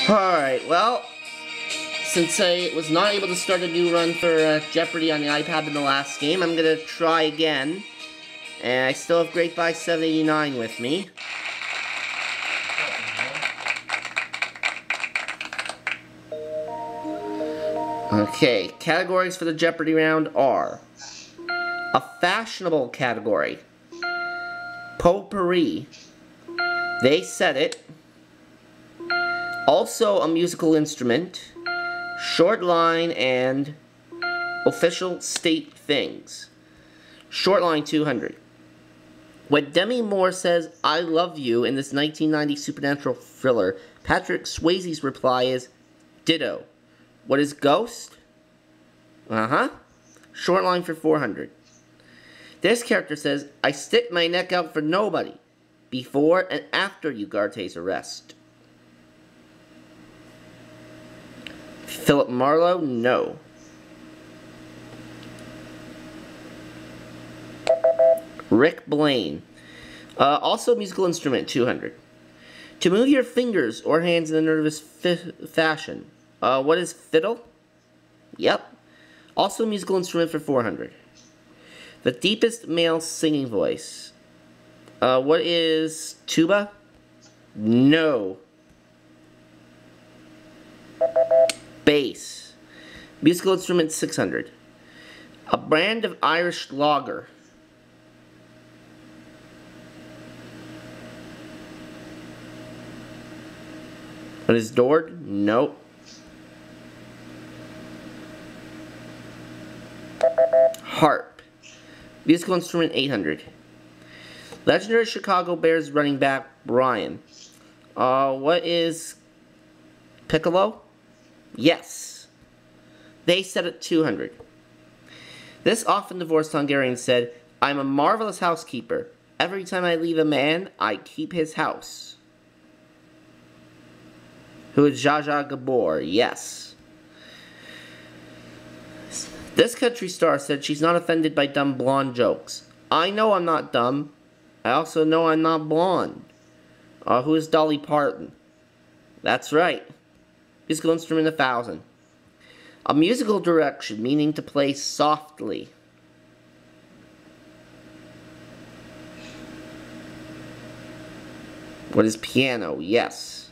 Alright, well, since I was not able to start a new run for Jeopardy on the iPad in the last game, I'm going to try again. And I still have Great by 789 with me. Okay, categories for the Jeopardy round are a fashionable category, potpourri, they said it, also a musical instrument, short line, and official state things. Short line 200. When Demi Moore says, "I love you" in this 1990 supernatural thriller, Patrick Swayze's reply is, "Ditto." What is ghost? Short line for 400. This character says, "I stick my neck out for nobody," before and after Ugarte's arrest. Philip Marlowe? No. Rick Blaine. Also musical instrument, 200. To move your fingers or hands in a nervous fashion. What is fiddle? Yep. Also musical instrument for 400. The deepest male singing voice. What is tuba? No. Bass. Musical instrument, 600. A brand of Irish lager. What is Dord? Nope. Harp. Musical instrument, 800. Legendary Chicago Bears running back, Brian. What is piccolo? Yes. They said it, 200. This often divorced Hungarian said, "I'm a marvelous housekeeper. Every time I leave a man, I keep his house." Who is Zsa Zsa Gabor? Yes. This country star said she's not offended by dumb blonde jokes. I know I'm not dumb. I also know I'm not blonde. Who is Dolly Parton? That's right. Musical instrument, 1,000. A musical direction, meaning to play softly. What is piano? Yes.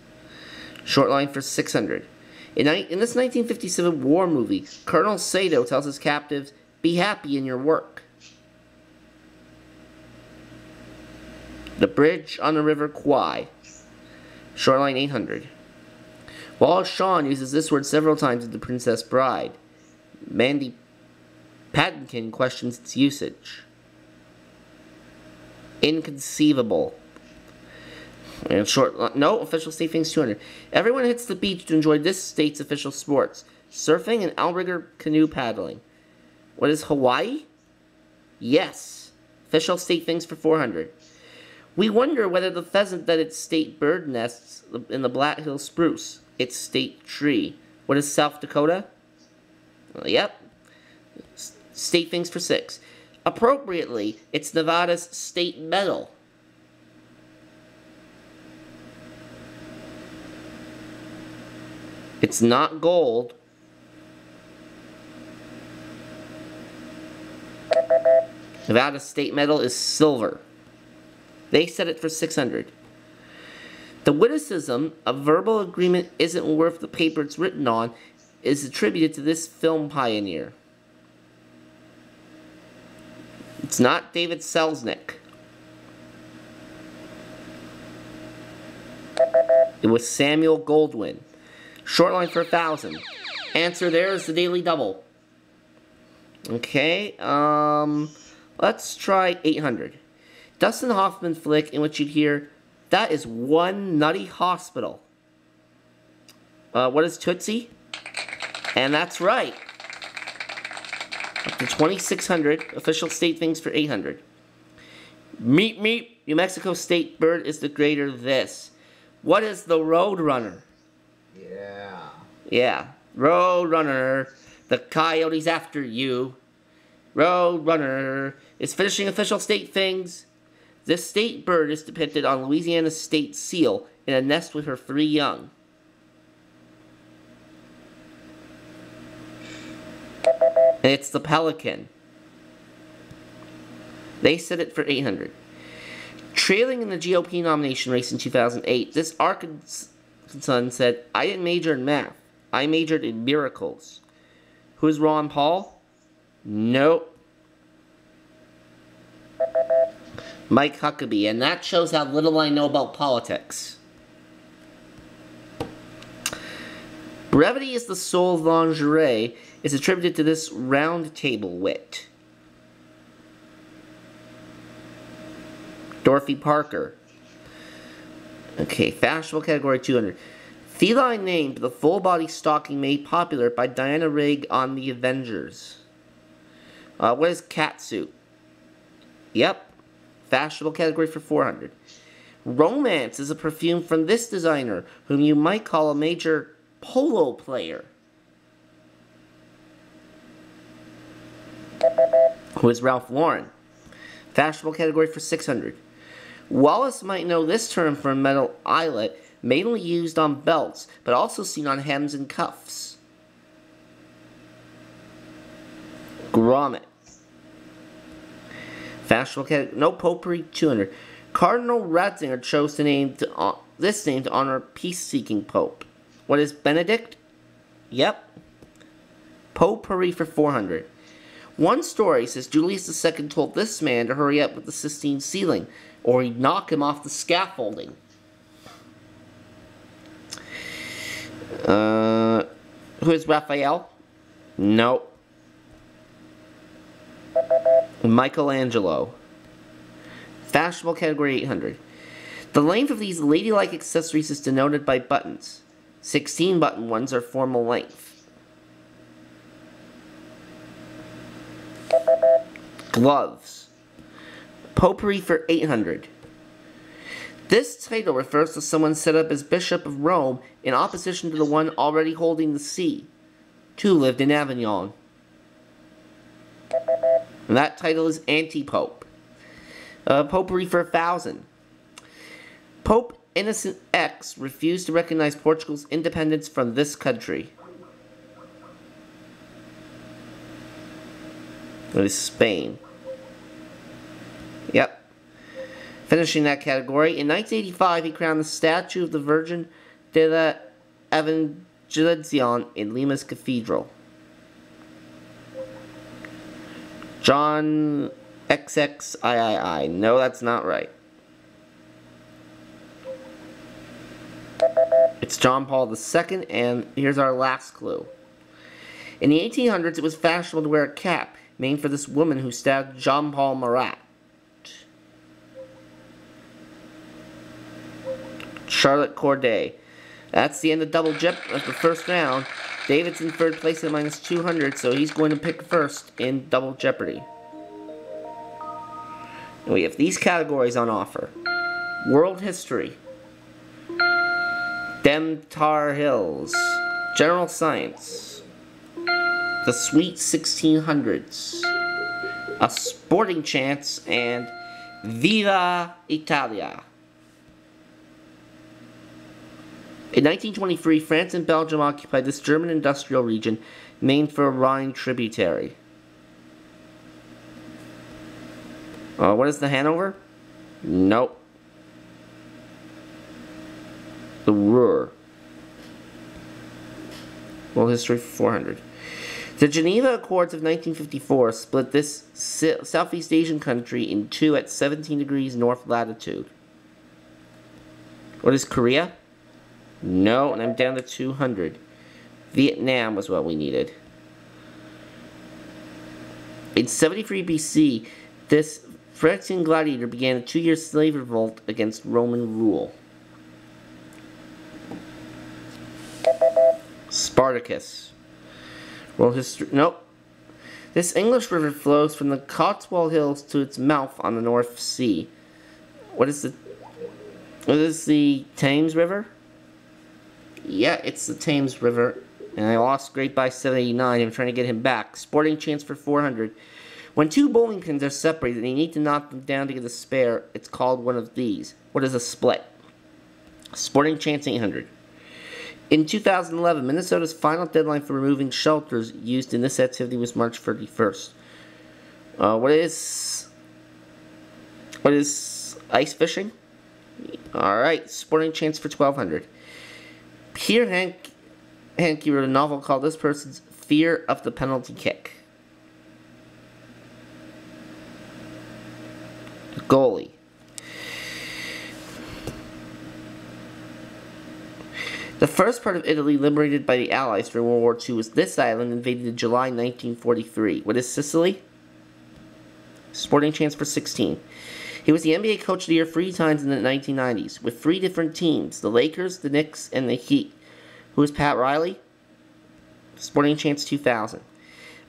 Short line for 600. In this 1957 war movie, Colonel Sato tells his captives, "Be happy in your work." The bridge on the River Kwai. Short line 800. Wallace Shawn uses this word several times in The Princess Bride. Mandy Patinkin questions its usage. Inconceivable. And no, official state things, 200. Everyone hits the beach to enjoy this state's official sports: surfing and outrigger canoe paddling. What is Hawaii? Yes. Official state things for 400. We wonder whether the pheasant that its state bird nests in the Black Hill spruce, its state tree. What is South Dakota? Yep. State things for 6. Appropriately, it's Nevada's state medal. It's not gold. Nevada's state medal is silver. They set it for 600. The witticism, "a verbal agreement isn't worth the paper it's written on," is attributed to this film pioneer. It's not David Selznick. It was Samuel Goldwyn. Short line for 1,000. Answer there is the Daily Double. Okay, let's try 800. Dustin Hoffman flick in which you'd hear, "That is one nutty hospital." What is Tootsie? And that's right. Up to 2,600. Official state things for 800. Meep meep. New Mexico state bird is the greater this. What is the Roadrunner? Yeah. Roadrunner. The coyote's after you. Roadrunner is finishing official state things. This state bird is depicted on Louisiana's state seal in a nest with her 3 young. And it's the Pelican. They set it for 800. Trailing in the GOP nomination race in 2008, this Arkansan said, I didn't major in math. I majored in miracles. Who's Ron Paul? Nope. Mike Huckabee. And that shows how little I know about politics. Brevity is the soul of lingerie is attributed to this round table wit. Dorothy Parker. Okay, fashionable category 200. Feline named the full-body stocking made popular by Diana Rigg on The Avengers. What is catsuit? Yep. Fashionable category for 400. Romance is a perfume from this designer, whom you might call a major polo player. Who is Ralph Lauren? Fashionable category for 600. Wallace might know this term for a metal eyelet, mainly used on belts, but also seen on hems and cuffs. Grommet. Fashionable category, no potpourri, 200. Cardinal Ratzinger chose this name to honor a peace-seeking pope. What is Benedict? Yep. Potpourri for 400. One story says Julius II told this man to hurry up with the Sistine ceiling, or he'd knock him off the scaffolding. Who is Raphael? No. Michelangelo. Fashionable category 800. The length of these ladylike accessories is denoted by buttons. 16 button ones are formal length. Gloves. Potpourri for 800. This title refers to someone set up as Bishop of Rome in opposition to the one already holding the see. Two lived in Avignon. And that title is Anti-Pope. Potpourri for 1,000. Pope Innocent X refused to recognize Portugal's independence from this country. It is Spain. Yep. Finishing that category, in 1985 he crowned the statue of the Virgin de la Evangelización in Lima's cathedral. John XXIII. No, that's not right. It's John Paul II, and here's our last clue. In the 1800s, it was fashionable to wear a cap named for this woman who stabbed Jean Paul Marat. Charlotte Corday. That's the end of Double Jeopardy of the first round. David's in third place at minus 200, so he's going to pick first in Double Jeopardy. And we have these categories on offer. World History. Dem Tar Hills. General Science. The Sweet 1600s. A Sporting Chance, and Viva Italia. In 1923, France and Belgium occupied this German industrial region named for a Rhine tributary. What is the Hanover? Nope. The Ruhr. World History for 400. The Geneva Accords of 1954 split this Southeast Asian country in two at 17 degrees north latitude. What is Korea? No, and I'm down to 200. Vietnam was what we needed. In 73 BC, this Phyrexian gladiator began a 2-year slave revolt against Roman rule. Spartacus. World History. Nope. This English river flows from the Cotswold Hills to its mouth on the North Sea. What is the Thames River? Yeah, it's the Thames River. And I lost Great by 789. I'm trying to get him back. Sporting Chance for 400. When two bowling pins are separated and you need to knock them down to get a spare, it's called one of these. What is a split? Sporting Chance 800. In 2011, Minnesota's final deadline for removing shelters used in this activity was March 31st. What is ice fishing? Alright, sporting chance for 1200. Pierre Hanke wrote a novel called This Person's Fear of the Penalty Kick. Goalie. The first part of Italy liberated by the Allies during World War II was this island, invaded in July 1943. What is Sicily? Sporting chance for 16. He was the NBA Coach of the Year 3 times in the 1990s, with 3 different teams, the Lakers, the Knicks, and the Heat. Who is Pat Riley? Sporting chance 2000.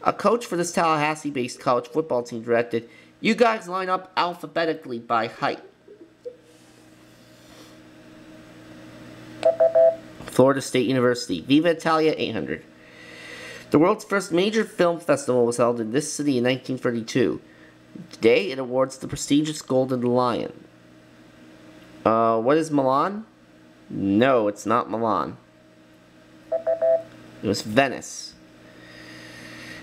A coach for this Tallahassee-based college football team directed, "You guys line up alphabetically by height." Florida State University. Viva Italia 800. The world's first major film festival was held in this city in 1932. Today, it awards the prestigious Golden Lion. What is Milan? No, it's not Milan. It was Venice.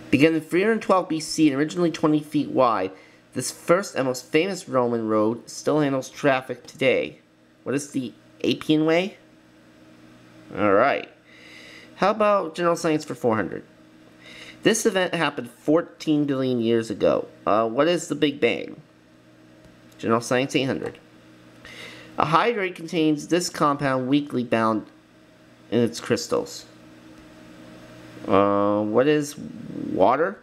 Began in 312 BC and originally 20 feet wide, this first and most famous Roman road still handles traffic today. What is the Appian Way? Alright. How about general science for 400? This event happened 14 billion years ago. What is the Big Bang? General science 800. A hydrate contains this compound weakly bound in its crystals. What is water?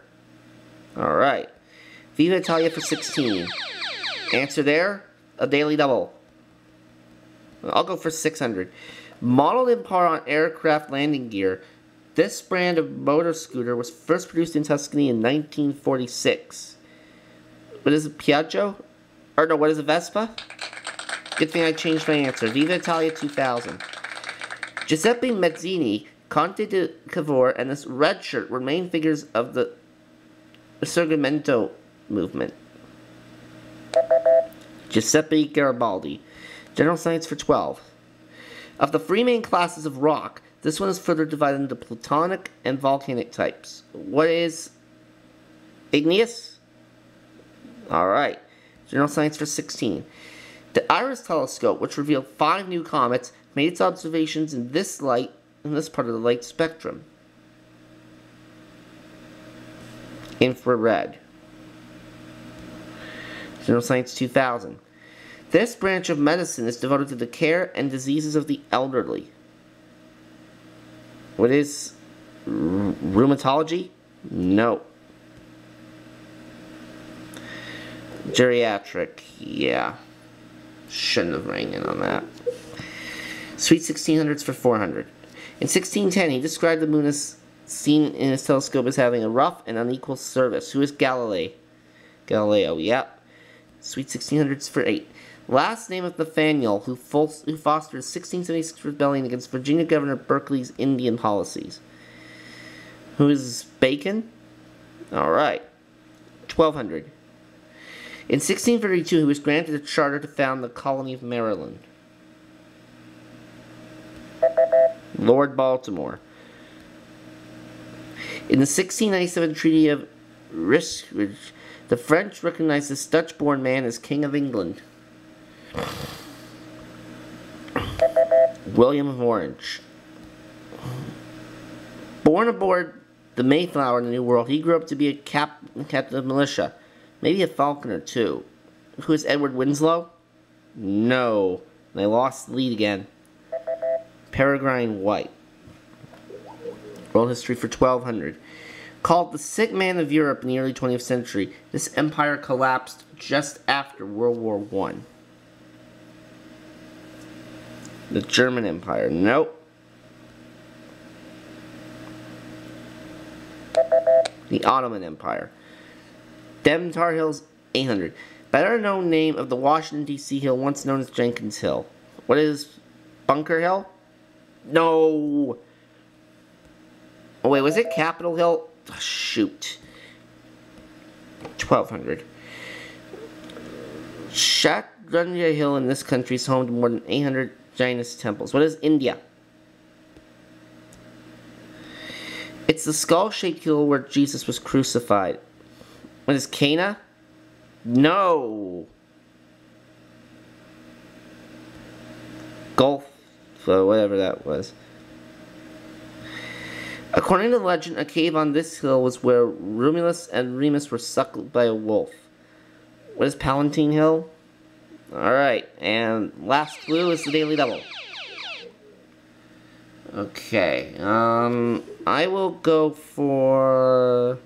Alright. Viva Italia for 16. Answer there, a daily double. I'll go for 600. Modeled in part on aircraft landing gear, this brand of motor scooter was first produced in Tuscany in 1946. What is a Piaggio? Or no, what is a Vespa? Good thing I changed my answer. Viva Italia 2000. Giuseppe Mazzini, Conte di Cavour, and this red shirt were main figures of the Risorgimento movement. Giuseppe Garibaldi. General science for 12. Of the 3 main classes of rock, this one is further divided into plutonic and volcanic types. What is igneous? Alright. General science for 16. The IRIS telescope, which revealed 5 new comets, made its observations in this part of the light spectrum. Infrared. General science 2000. This branch of medicine is devoted to the care and diseases of the elderly. What is rheumatology? No. Geriatric, yeah. Shouldn't have rang in on that. Sweet 1600s for 400. In 1610, he described the moon as seen in his telescope as having a rough and unequal surface. Who is Galileo? Galileo, yep. Sweet 1600s for 8. Last name of Nathaniel, who fostered 1676 rebellion against Virginia Governor Berkeley's Indian policies. Who is Bacon? Alright. 1200. In 1632, he was granted a charter to found the colony of Maryland. Lord Baltimore. In the 1697 Treaty of Ryswick, the French recognized this Dutch-born man as King of England. William of Orange. Born aboard the Mayflower in the New World, he grew up to be a captain of militia. Maybe a falconer, too. Who is Edward Winslow? No. They lost the lead again. Peregrine White. World history for 1200. Called the sick man of Europe in the early 20th century, this empire collapsed just after World War I. The German Empire. Nope. The Ottoman Empire. Devon Tar Heels 800. Better known name of the Washington, D.C. hill once known as Jenkins Hill. What is Bunker Hill? No. Oh, wait, was it Capitol Hill? Oh, shoot. 1200. Shatranjaya Hill in this country is home to more than 800 Jainist temples. What is India? It's the skull-shaped hill where Jesus was crucified. What is Cana? No. Gulf, whatever that was. According to legend, a cave on this hill was where Romulus and Remus were suckled by a wolf. What is Palatine Hill? Alright, and last clue is the Daily Double. Okay, I will go for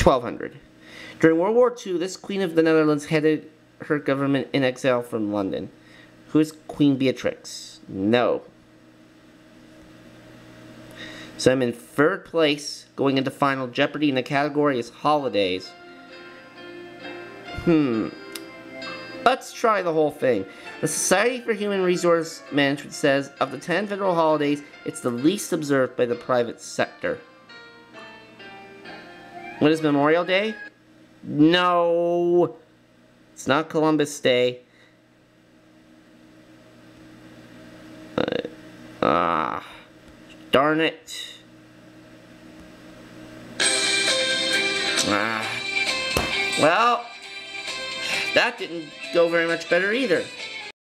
1200. During World War II, this Queen of the Netherlands headed her government in exile from London. Who is Queen Beatrix? No. So I'm in third place, going into Final Jeopardy, and the category is holidays. Let's try the whole thing. The Society for Human Resource Management says, of the 10 federal holidays, it's the least observed by the private sector. What is Memorial Day? No! It's not Columbus Day. Darn it. Well, that didn't go very much better either.